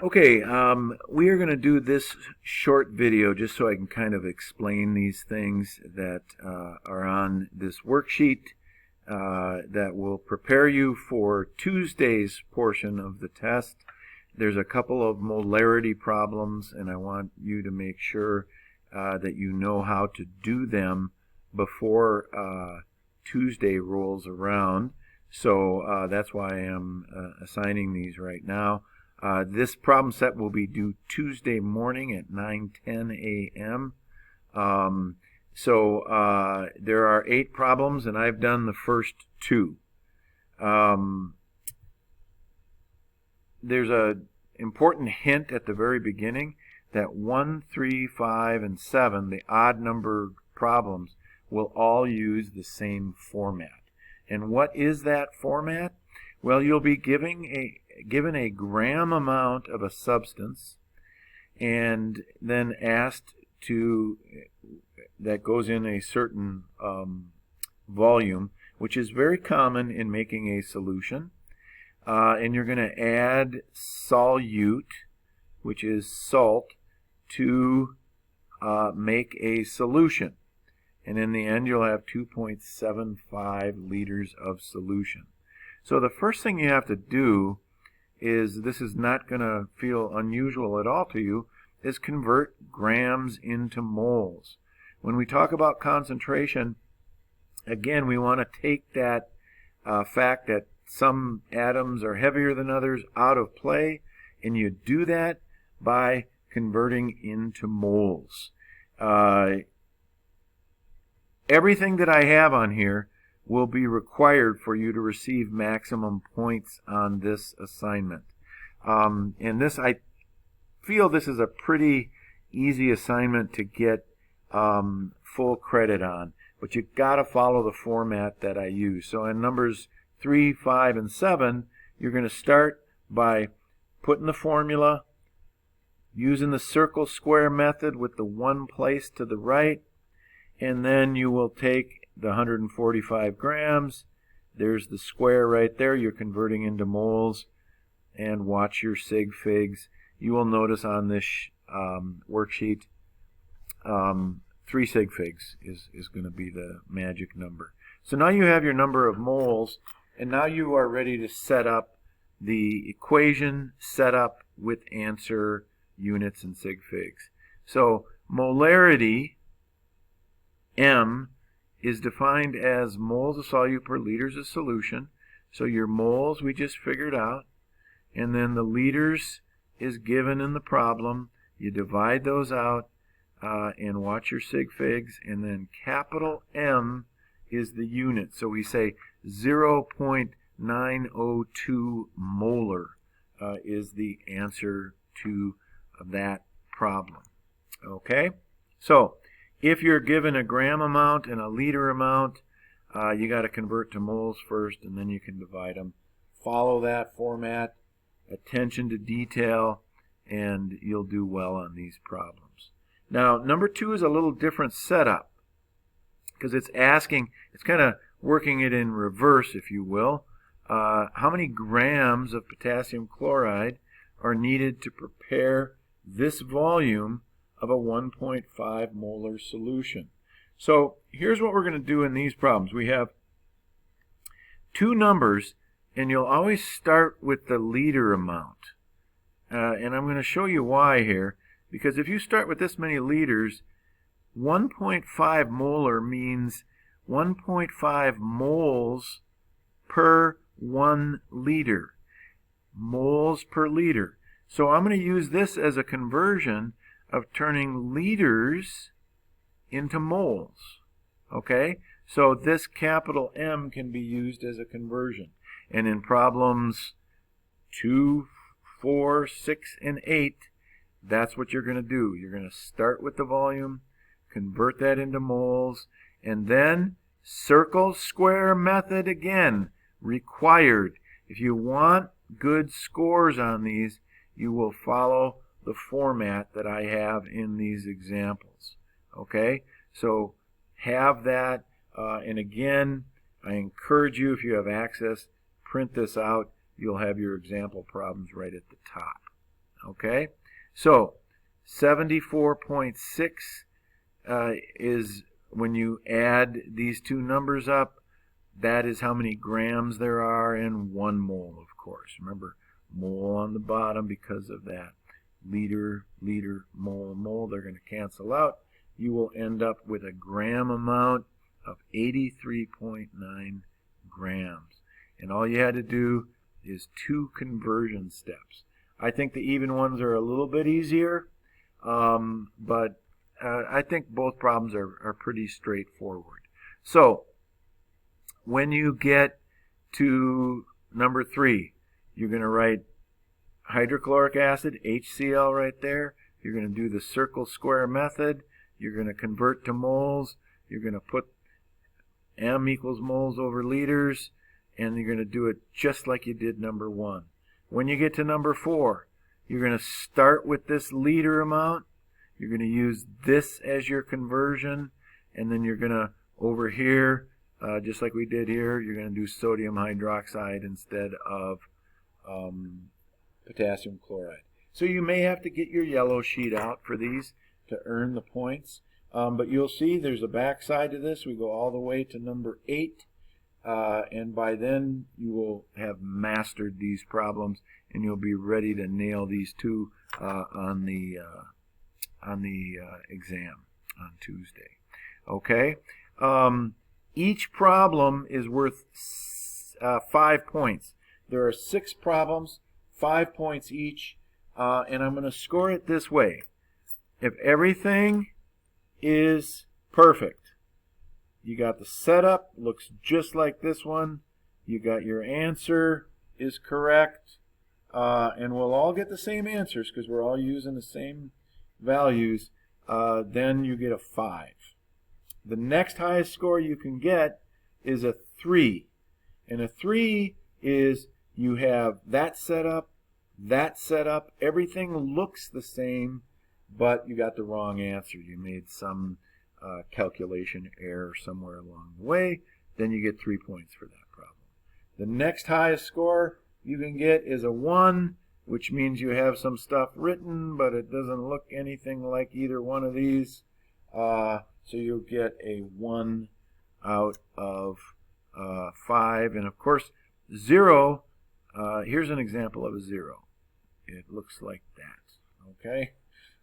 Okay, we are going to do this short video just so I can kind of explain these things that are on this worksheet that will prepare you for Tuesday's portion of the test. There's a couple of molarity problems, and I want you to make sure that you know how to do them before Tuesday rolls around. So that's why I am assigning these right now. This problem set will be due Tuesday morning at 9:10 a.m. There are 8 problems, and I've done the first 2. There's an important hint at the very beginning that 1, 3, 5, and 7, the odd number problems, will all use the same format. And what is that format? Well, you'll be given a gram amount of a substance and then asked that goes in a certain volume, which is very common in making a solution. And you're going to add solute, which is salt, to make a solution. And in the end, you'll have 2.75 liters of solution. So the first thing you have to do is, this is not going to feel unusual at all to you, is convert grams into moles. When we talk about concentration, again, we want to take that fact that some atoms are heavier than others out of play, and you do that by converting into moles. Everything that I have on here will be required for you to receive maximum points on this assignment. And this, I feel this is a pretty easy assignment to get full credit on, but you've got to follow the format that I use. So in numbers 3, 5, and 7, you're going to start by putting the formula, using the circle square method with the one place to the right, and then you will take the 145 grams. There's the square right there. You're converting into moles, and watch your sig figs. You will notice on this worksheet 3 sig figs is going to be the magic number. So now you have your number of moles, and now you are ready to set up the equation, set up with answer, units, and sig figs. So molarity M is defined as moles of solute per liters of solution. So your moles we just figured out, and then the liters is given in the problem. You divide those out and watch your sig figs, and then capital M is the unit. So we say 0.902 molar is the answer to that problem. Okay? So if you're given a gram amount and a liter amount, you got to convert to moles first, and then you can divide them. Follow that format, attention to detail, and you'll do well on these problems. Now, number 2 is a little different setup, because it's kind of working it in reverse, if you will. How many grams of potassium chloride are needed to prepare this volume of a 1.5 molar solution? So here's what we're going to do in these problems. We have 2 numbers, and you'll always start with the liter amount. And I'm going to show you why here, because if you start with this many liters, 1.5 molar means 1.5 moles per 1 liter. Moles per liter. So I'm going to use this as a conversion of turning liters into moles. Okay? So this capital M can be used as a conversion. And in problems 2, 4, 6, and 8, that's what you're going to do. You're going to start with the volume, convert that into moles, and then circle square method again, required. If you want good scores on these, you will follow the format that I have in these examples. Okay? So have that, and again, I encourage you, if you have access, print this out. You'll have your example problems right at the top. Okay, so 74.6 is when you add these two numbers up, that is how many grams there are in 1 mole, of course. Remember, mole on the bottom because of that. Liter, liter, mole, mole, they're going to cancel out. You will end up with a gram amount of 83.9 grams. And all you had to do is 2 conversion steps. I think the even ones are a little bit easier, but I think both problems are pretty straightforward. So, when you get to number 3, you're going to write hydrochloric acid, HCl right there. You're going to do the circle square method. You're going to convert to moles. You're going to put M equals moles over liters, and you're going to do it just like you did number 1. When you get to number 4, you're going to start with this liter amount. You're going to use this as your conversion, and then you're going to, over here, just like we did here, you're going to do sodium hydroxide instead of potassium chloride. So you may have to get your yellow sheet out for these to earn the points. But you'll see there's a back side to this. We go all the way to number 8. And by then you will have mastered these problems, and you'll be ready to nail these two on the exam on Tuesday. Okay? Each problem is worth 5 points. There are 6 problems, 5 points each, and I'm going to score it this way. If everything is perfect, you got the setup, looks just like this one, you got your answer is correct, and we'll all get the same answers because we're all using the same values, then you get a 5. The next highest score you can get is a 3. And a 3 is you have that setup, everything looks the same, but you got the wrong answer. You made some calculation error somewhere along the way. Then you get 3 points for that problem. The next highest score you can get is a 1, which means you have some stuff written, but it doesn't look anything like either one of these. So you'll get a 1 out of 5. And of course, 0, here's an example of a 0. It looks like that. Okay?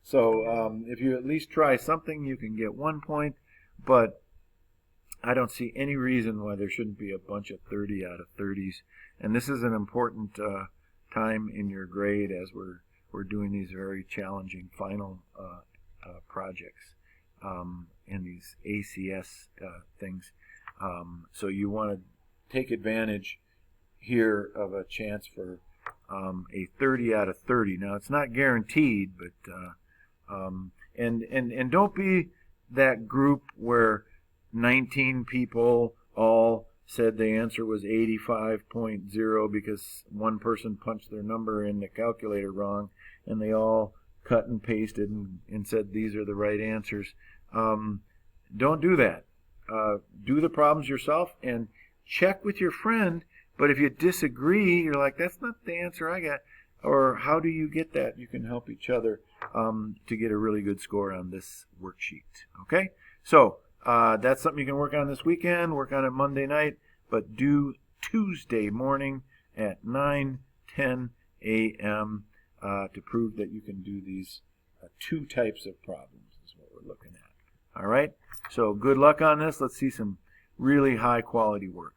So if you at least try something, you can get 1 point, but I don't see any reason why there shouldn't be a bunch of 30 out of 30s. And this is an important time in your grade as we're doing these very challenging final projects and these ACS things. So you want to take advantage here of a chance for a 30 out of 30. Now it's not guaranteed, but and don't be that group where 19 people all said the answer was 85.0 because one person punched their number in the calculator wrong, and they all cut and pasted and said these are the right answers. Don't do that. Do the problems yourself and check with your friend. But if you disagree, you're like, that's not the answer I got. Or how do you get that? You can help each other to get a really good score on this worksheet. Okay? So that's something you can work on this weekend, work on it Monday night, but do Tuesday morning at 9:10 a.m. To prove that you can do these 2 types of problems is what we're looking at. All right? So good luck on this. Let's see some really high quality work.